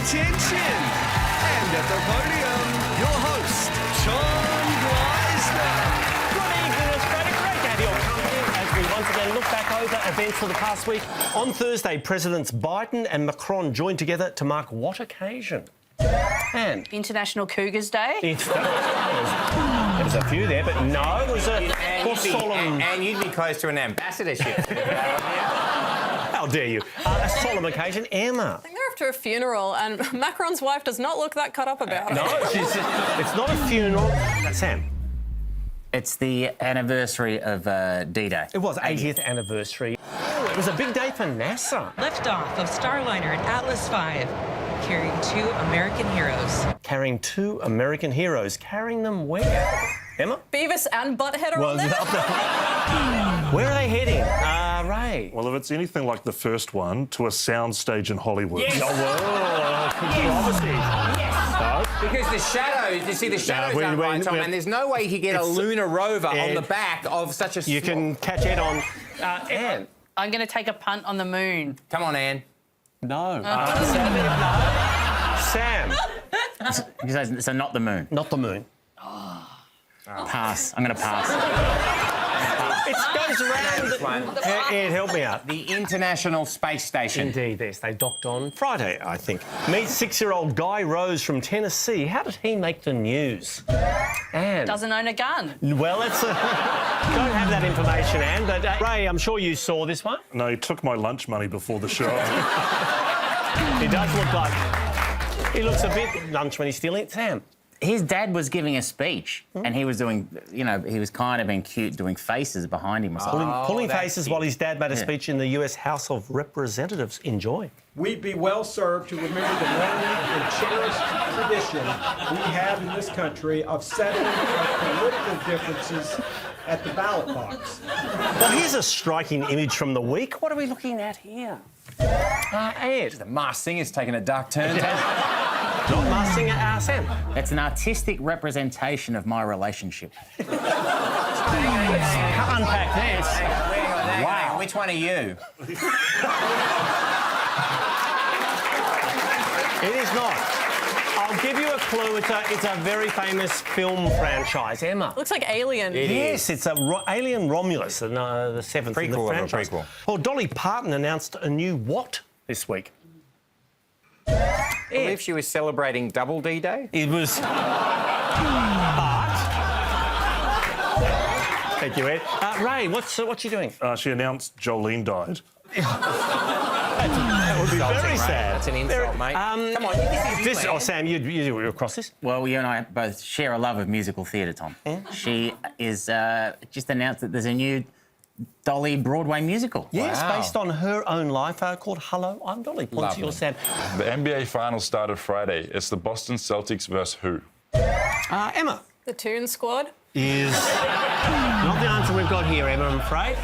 Attention! And at the podium, your host, Tom Gleisner. Good evening, Australia. Great to have your company as we once again look back over events for the past week. On Thursday, Presidents Biden and Macron joined together to mark what occasion? And International Cougars Day. there was a few there, but no, it was a more solemn... And you'd be close to an ambassadorship. How dare you? A solemn occasion. Emma. I think they're after a funeral, and Macron's wife does not look that cut up about it. No, it's not a funeral. Sam. It's the anniversary of D-Day. It was 80th anniversary. Oh, it was a big day for NASA. Liftoff of Starliner and Atlas V, carrying 2 American heroes. Carrying 2 American heroes. Carrying them where? Emma? Beavis and Butthead are on there. Where are they heading? Ray. Well, if it's anything like the first one, to a soundstage in Hollywood. Yes. Oh, well, controversy. Yes. Because the shadows, you see, the shadows aren't right, Tom, and there's no way you get a lunar rover on the back of such a You can catch Ed on... Anne. I'm going to take a punt on the moon. Come on, Anne. No. Sam. So not the moon. Not the moon. Pass. I'm going to pass. It goes round. Ed, help me out. The International Space Station. Indeed, yes. They docked on Friday, I think. Meet 6-year-old Guy Rose from Tennessee. How did he make the news? Anne. Doesn't own a gun. Well, it's don't have that information, Anne, but Ray, I'm sure you saw this one. No, he took my lunch money before the show. He does look like... He looks a bit lunch when he's stealing it. Sam. His dad was giving a speech, and he was doing, you know, he was kind of being cute, doing faces behind him or something. Pulling faces while his dad made a speech in the US House of Representatives. Enjoy. We'd be well served to remember the long and cherished tradition we have in this country of settling our political differences at the ballot box. Well, here's a striking image from the week. What are we looking at here? Ed. The Masked Singer's taking a dark turn. Not Masked Singer, Sam. It's an artistic representation of my relationship. Unpack this. Wow. Which one are you? It is not. I'll give you a clue. It's a very famous film franchise. Emma. Looks like Alien. Yes, it's Alien Romulus, the 7th in the franchise. Prequel. Well, Dolly Parton announced a new what this week? I believe she was celebrating Double D-Day. It was... Thank you, Ed. Ray, what's she doing? She announced Jolene died. That would be very sad. That's an insult, mate. Come on, Sam, you're across this? Well, you and I both share a love of musical theatre, Tom. She is just announced that there's a new Dolly Broadway musical. Yes, based on her own life, called Hello, I'm Dolly. Point to your Sam. The NBA Finals started Friday. It's the Boston Celtics versus who? Emma. The Toon Squad. Is not the answer we've got here, Emma, I'm afraid.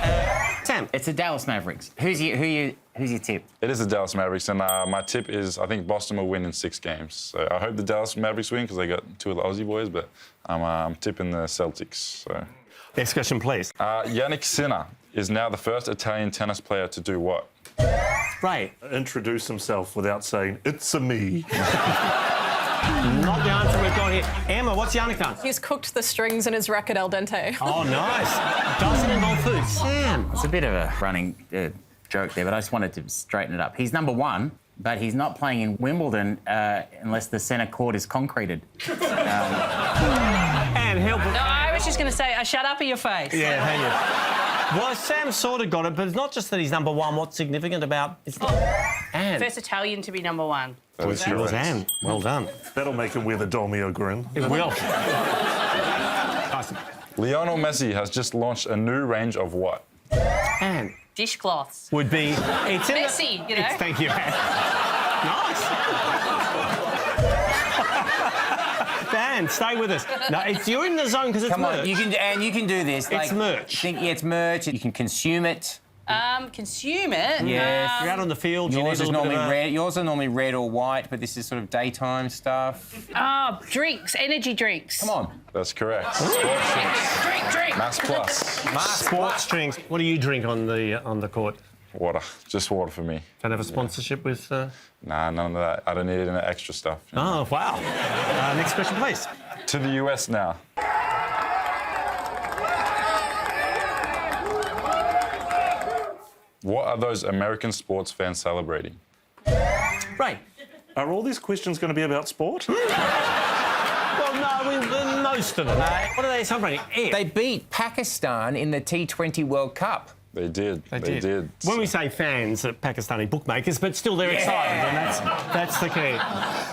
Sam. It's the Dallas Mavericks. Who's your tip? It is the Dallas Mavericks, and my tip is I think Boston will win in 6 games. So I hope the Dallas Mavericks win because they got 2 of the Aussie boys, but I'm tipping the Celtics. So. Next question, please. Yannick Sinner is now the first Italian tennis player to do what? Ray. Introduce himself without saying, "It's a me." Not the answer we've got here. Emma, what's Yannick done? He's cooked the strings in his record al dente. Oh, nice. Doesn't involve food. Sam. It's a bit of a running joke there, but I just wanted to straighten it up. He's number 1, but he's not playing in Wimbledon unless the centre court is concreted. And help. No, I was just going to say, shut up in your face. Yeah, hang on. Well, Sam sort of got it, but it's not just that he's number 1. What's significant about... Anne. First Italian to be number 1. It was Anne. Well done. That'll make him wear the Dolmio grin. It will. Lionel Messi has just launched a new range of what? Anne. Dishcloths. Would be... It's in Messi, you know. Thank you, Anne. Nice. Dan, stay with us. No, you're in the zone because it's merch. Come on, you can do this. It's merch. It's merch. You can consume it. Consume it. Yes. You're out on the field. Yours is normally red. Yours are normally red or white, but this is sort of daytime stuff. Drinks, energy drinks. Come on. That's correct. Drink. Mass Plus. Sports drinks. What do you drink on the court? Water. Just water for me. Don't have a sponsorship with... Nah, none of that. I don't need any extra stuff. Oh, wow. Next question, please. To the US now. What are those American sports fans celebrating? Ray. Are all these questions going to be about sport? Well, no, most of them. What are they celebrating? They beat Pakistan in the T20 World Cup. They did. They did. When we say fans, Pakistani bookmakers, but still they're excited, and that's the key.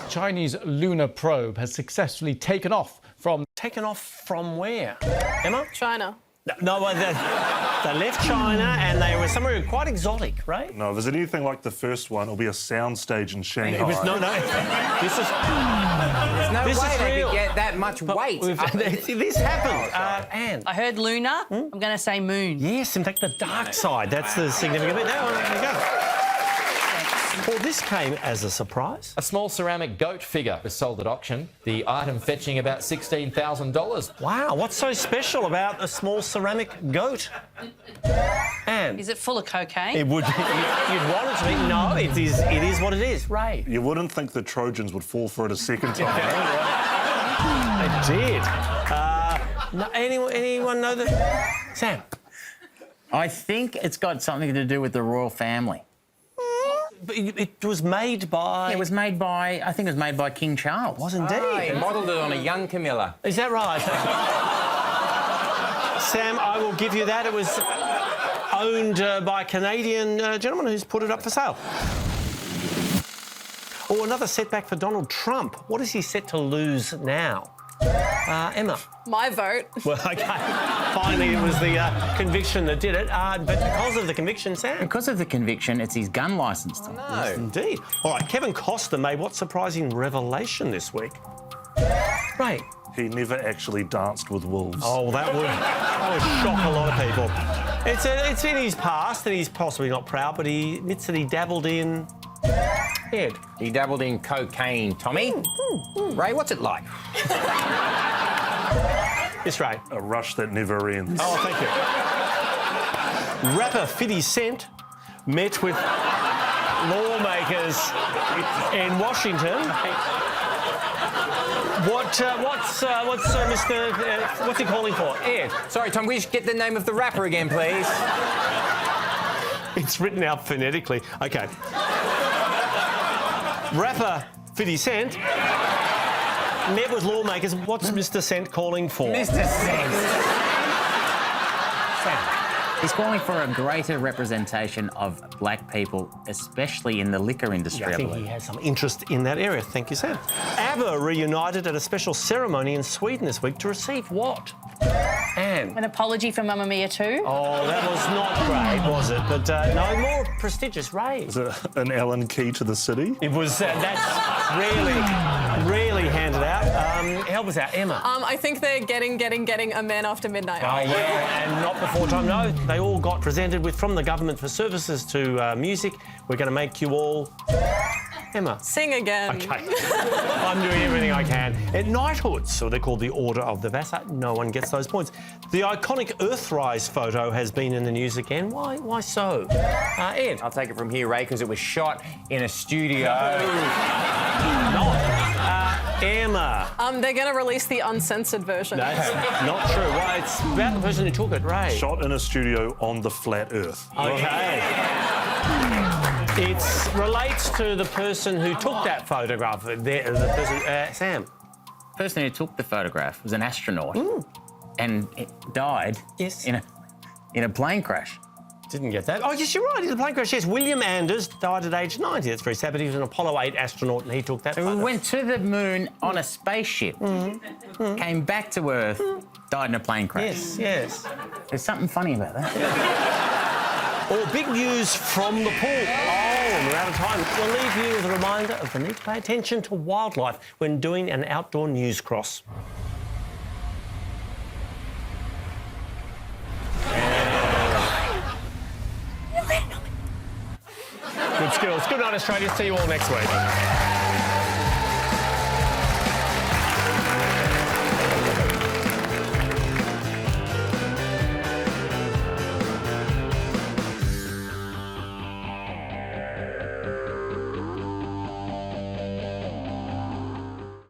Chinese lunar probe has successfully taken off from... Taken off from where? Emma? China. No, they left China and they were somewhere quite exotic, right? No, if there's anything like the first one, it'll be a soundstage in Shanghai. It was, no. This is... There's no This way is they real. could get that much weight. This happened. Anne. I heard lunar. I'm going to say moon. Yes, in fact, the dark side. That's the significant bit. There you go. Well, this came as a surprise. A small ceramic goat figure was sold at auction, the item fetching about $16,000. Wow, what's so special about a small ceramic goat? Anne? Is it full of cocaine? It would. You'd want it to be. No, it is what it is. Ray? You wouldn't think the Trojans would fall for it a second time. They did. No, anyone know the... Sam? I think it's got something to do with the royal family. But it was made by... Yeah, it was made by, I think it was made by King Charles. Was indeed. Oh, he modelled it on a young Camilla. Is that right? Sam, I will give you that. It was owned by a Canadian gentleman who's put it up for sale. Oh, another setback for Donald Trump. What is he set to lose now? Emma? My vote. Well, OK. Finally, it was the conviction that did it. But because of the conviction, Sam? Because of the conviction, it's his gun licence. No. Yes, indeed. All right, Kevin Costner made what surprising revelation this week? Right. He never actually danced with wolves. Oh, that would shock a lot of people. It's in his past, and he's possibly not proud, but he admits that he dabbled in... Ed. He dabbled in cocaine, Tommy. Ray, what's it like? Yes, Ray. A rush that never ends. Oh, thank you. Rapper 50 Cent met with lawmakers in Washington. What's he calling for? Ed. Sorry, Tom, we just get the name of the rapper again, please. It's written out phonetically. OK. Rapper 50 Cent met with lawmakers. What's Mr. Cent calling for? Mr. Cent. He's calling for a greater representation of black people, especially in the liquor industry. I think he has some interest in that area. Thank you, Sam. ABBA reunited at a special ceremony in Sweden this week to receive what? Anne? An apology for Mamma Mia 2. Oh, that was not great, was it? But no, more prestigious. Ray. Is it an Allen key to the city? It was. That's really handed out. Help us out, Emma. I think they're getting a Man After Midnight. Oh, yeah, and not before time. No, they all got presented with from the government for services to music. We're going to make you all... Emma. Sing again. OK. I'm doing everything I can. At knighthoods, so they're called the Order of the Vasa. No one gets those points. The iconic Earthrise photo has been in the news again. Why so? Ed? I'll take it from here, Ray, because it was shot in a studio. Emma. They're going to release the uncensored version. That's not true. Why? It's about the person who took it, Ray. Shot in a studio on the flat Earth. OK. It relates to the person who took that photograph. The person, Sam. The person who took the photograph was an astronaut and it died in a plane crash. Didn't get that. Oh, yes, you're right. In a plane crash, yes. William Anders died at age 90. That's very sad, but he was an Apollo 8 astronaut and he took that photo. He went to the moon on a spaceship, came back to Earth, died in a plane crash. Yes. There's something funny about that. Or big news from the pool. Oh, we're out of time. We'll leave you with a reminder of the need to pay attention to wildlife when doing an outdoor news cross. Good skills. Good night, Australia. See you all next week.